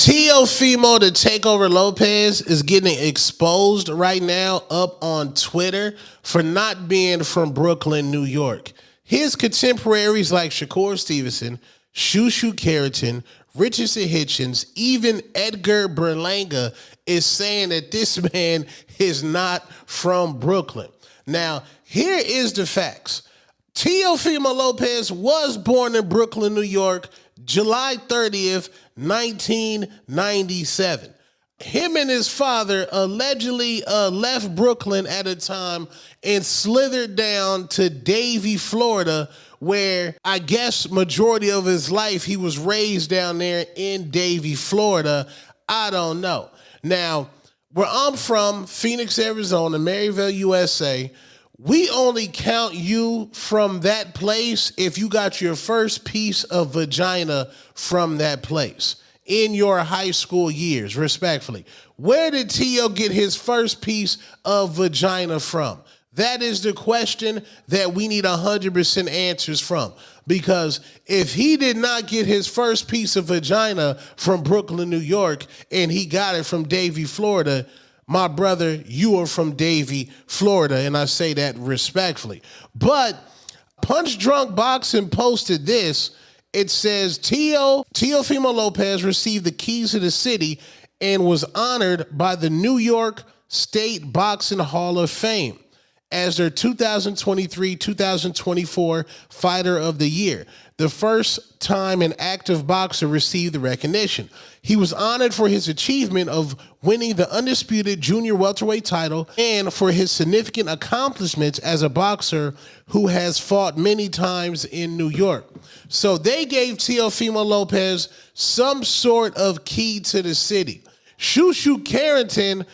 Teofimo, the Takeover Lopez, is getting exposed right now up on Twitter for not being from Brooklyn, New York. His contemporaries like Shakur Stevenson, Shushu Carrington, Richardson Hitchens, even Edgar Berlanga is saying that this man is not from Brooklyn. Now, here is the facts. Teofimo Lopez was born in Brooklyn, New York, July 30th, 1997. Him and his father allegedly left Brooklyn at a time and slithered down to Davie, Florida, where I guess majority of his life he was raised down there in Davie, Florida. I don't know. Now, where I'm from, Phoenix, Arizona, Maryville, USA, we only count you from that place if you got your first piece of vagina from that place in your high school years, respectfully. Where did Tio get his first piece of vagina from? That is the question that we need 100% answers from. Because if he did not get his first piece of vagina from Brooklyn, New York, and he got it from Davie, Florida, my brother, you are from Davie, Florida, and I say that respectfully. But Punch Drunk Boxing posted this. It says, Teofimo Lopez received the keys to the city and was honored by the New York State Boxing Hall of Fame as their 2023-2024 Fighter of the Year, the first time an active boxer received the recognition. He was honored for his achievement of winning the undisputed junior welterweight title and for his significant accomplishments as a boxer who has fought many times in New York. So they gave Teofimo Lopez some sort of key to the city. Shushu Carrington,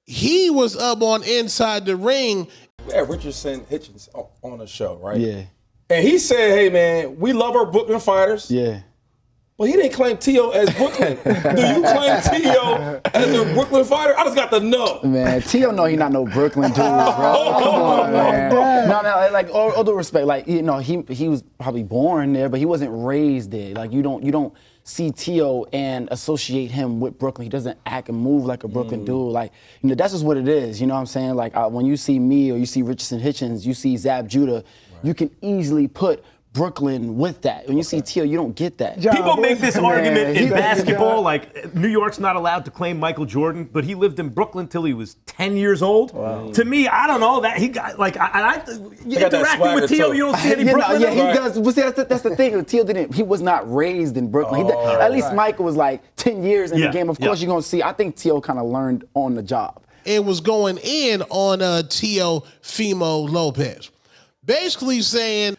he was up on Inside the Ring. We had Richardson Hitchens on the show, right? Yeah. And he said, hey, man, we love our Brooklyn fighters. Yeah. But he didn't claim Tio as Brooklyn. Do you claim Tio as a Brooklyn fighter? I just got to know. Man, Tio know he not no Brooklyn dude, bro. Come on, man. No, like all due respect, like he was probably born there, but he wasn't raised there. Like you don't see Tio and associate him with Brooklyn. He doesn't act and move like a Brooklyn dude. Like, that's just what it is. You know what I'm saying? Like when you see me or you see Richardson Hitchens, you see Zab Judah, you can easily put Brooklyn with that. When you see Tio, you don't get that. People make this argument in basketball, like New York's not allowed to claim Michael Jordan, but he lived in Brooklyn till he was 10 years old. Wow. To me, I don't know that he got like interacting with Tio, you don't see any Brooklyn. Yeah, he does. But see, that's the thing. Tio he was not raised in Brooklyn. At least Michael was like 10 years in the game. Of course, you're gonna see. I think Tio kind of learned on the job. It was going in on Teofimo Lopez, basically saying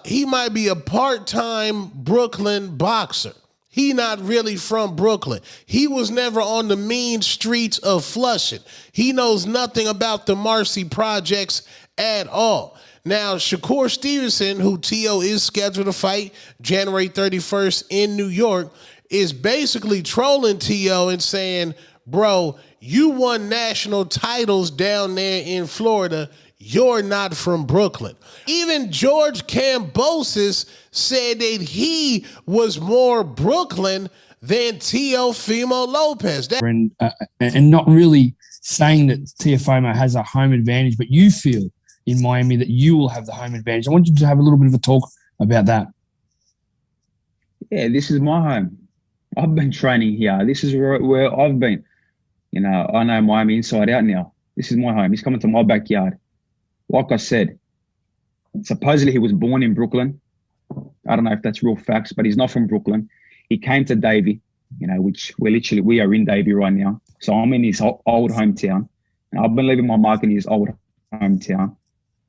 he might be a part-time Brooklyn boxer. He not really from Brooklyn. He was never on the mean streets of Flushing. He knows nothing about the Marcy projects at all. Now, Shakur Stevenson, who Tio is scheduled to fight January 31st in New York, is basically trolling Tio and saying, bro, you won national titles down there in Florida. You're not from Brooklyn. Even George Kambosos said that he was more Brooklyn than Teofimo Lopez. And not really saying that Teofimo has a home advantage, but you feel in Miami that you will have the home advantage. I want you to have a little bit of a talk about that. Yeah, this is my home. I've been training here. This is where I've been. I know Miami inside out now. This is my home. He's coming to my backyard. Like I said, supposedly he was born in Brooklyn. I don't know if that's real facts, but he's not from Brooklyn. He came to Davie, which we are in Davie right now. So I'm in his old hometown. And I've been living my mark in his old hometown.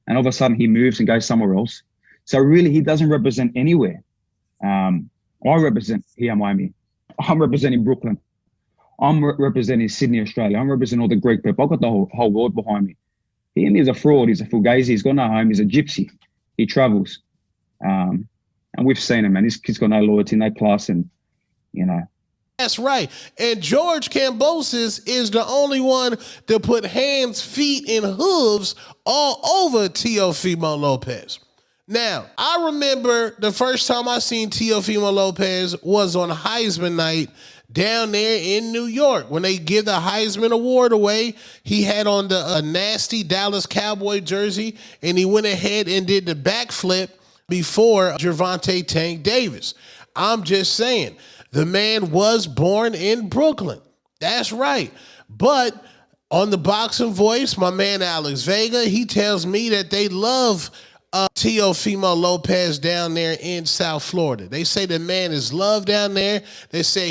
And all of a sudden he moves and goes somewhere else. So really he doesn't represent anywhere. I represent here Miami. I'm representing Brooklyn. I'm representing Sydney, Australia. I'm representing all the Greek people. I've got the whole world behind me. He's a fraud. He's a fugazi. He's got no home. He's a gypsy. He travels. And we've seen him, man. This kid's got no loyalty, no class, and. That's right. And George Kambosos is the only one to put hands, feet, and hooves all over Teofimo Lopez. Now, I remember the first time I seen Teofimo Lopez was on Heisman night down there in New York. When they give the Heisman Award away, he had on the nasty Dallas Cowboy jersey, and he went ahead and did the backflip before Gervonta Tank Davis. I'm just saying, the man was born in Brooklyn. That's right. But on the Boxing Voice, my man Alex Vega, he tells me that they love Teofimo Lopez down there in South Florida. They say the man is loved down there. They say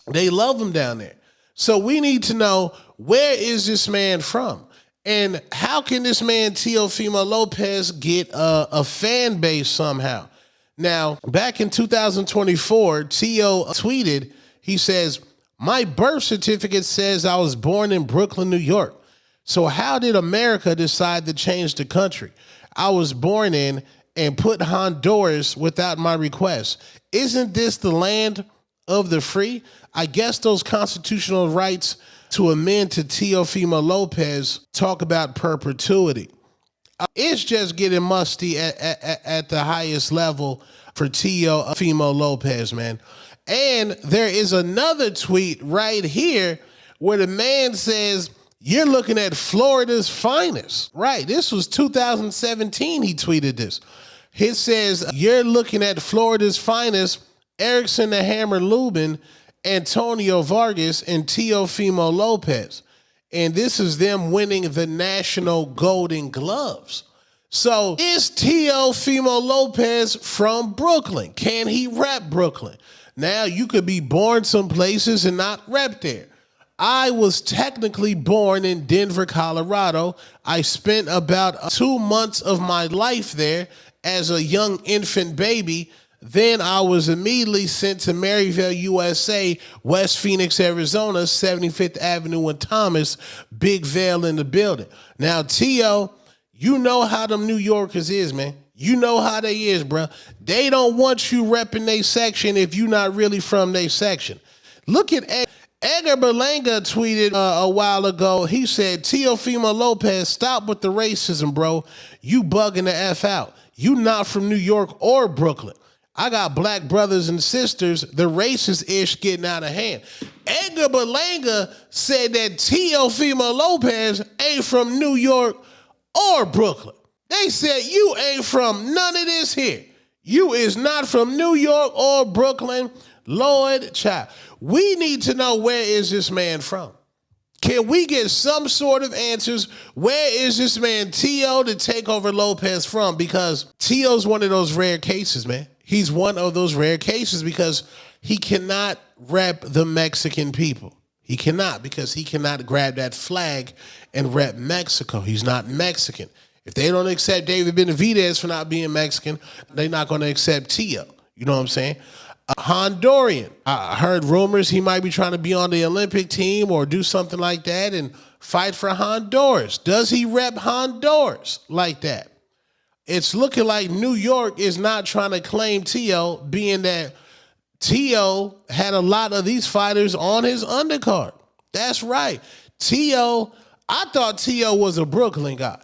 they love him down there. So we need to know, where is this man from? And how can this man Teofimo Lopez get a fan base somehow? Now, back in 2024, Teo tweeted, he says, "My birth certificate says I was born in Brooklyn, New York. So how did America decide to change the country I was born in and put Honduras without my request? Isn't this the land of the free? I guess those constitutional rights to amend to Teofimo Lopez talk about perpetuity." It's just getting musty at the highest level for Teofimo Lopez, man. And there is another tweet right here where the man says, "You're looking at Florida's finest." Right, this was 2017 he tweeted this. It says, "You're looking at Florida's finest, Erickson the Hammer Lubin, Antonio Vargas, and Teofimo Lopez." And this is them winning the National Golden Gloves. So is Teofimo Lopez from Brooklyn? Can he rep Brooklyn? Now, you could be born some places and not rep there. I was technically born in Denver, Colorado. I spent about 2 months of my life there as a young infant baby. Then I was immediately sent to Maryville, USA, West Phoenix, Arizona, 75th Avenue and Thomas, Big Vale in the building. Now, Teo, you know how them New Yorkers is, man. You know how they is, bro. They don't want you repping their section if you're not really from their section. Look at Edgar Berlanga tweeted a while ago. He said, "Teofimo Lopez, stop with the racism, bro. You bugging the F out. You not from New York or Brooklyn. I got black brothers and sisters. The racist ish getting out of hand." Edgar Berlanga said that Teofimo Lopez ain't from New York or Brooklyn. They said, you ain't from none of this here. You is not from New York or Brooklyn. Lord, child, we need to know, where is this man from? Can we get some sort of answers? Where is this man Teo to take over Lopez from? Because Teo's one of those rare cases, man. He's one of those rare cases because he cannot rep the Mexican people. He cannot, because he cannot grab that flag and rep Mexico. He's not Mexican. If they don't accept David Benavidez for not being Mexican, they're not going to accept Teo. You know what I'm saying? Honduran. I heard rumors he might be trying to be on the Olympic team or do something like that and fight for Honduras. Does he rep Honduras like that? It's looking like New York is not trying to claim Teo, being that Teo had a lot of these fighters on his undercard. That's right. Teo, I thought Teo was a Brooklyn guy.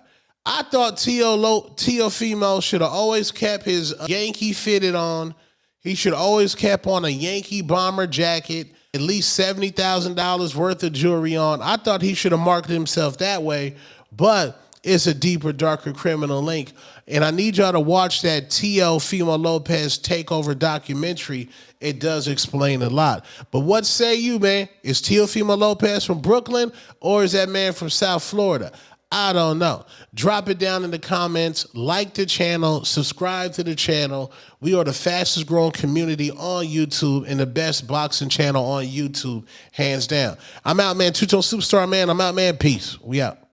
I thought Teofimo should have always kept his Yankee fitted on. He should always kept on a Yankee bomber jacket, at least $70,000 worth of jewelry on. I thought he should have marketed himself that way, but it's a deeper, darker criminal link. And I need y'all to watch that Teofimo Lopez takeover documentary. It does explain a lot. But what say you, man? Is Teofimo Lopez from Brooklyn, or is that man from South Florida? I don't know. Drop it down in the comments. Like the channel. Subscribe to the channel. We are the fastest growing community on YouTube and the best boxing channel on YouTube, hands down. I'm out, man. Two-tone superstar, man. I'm out, man. Peace. We out.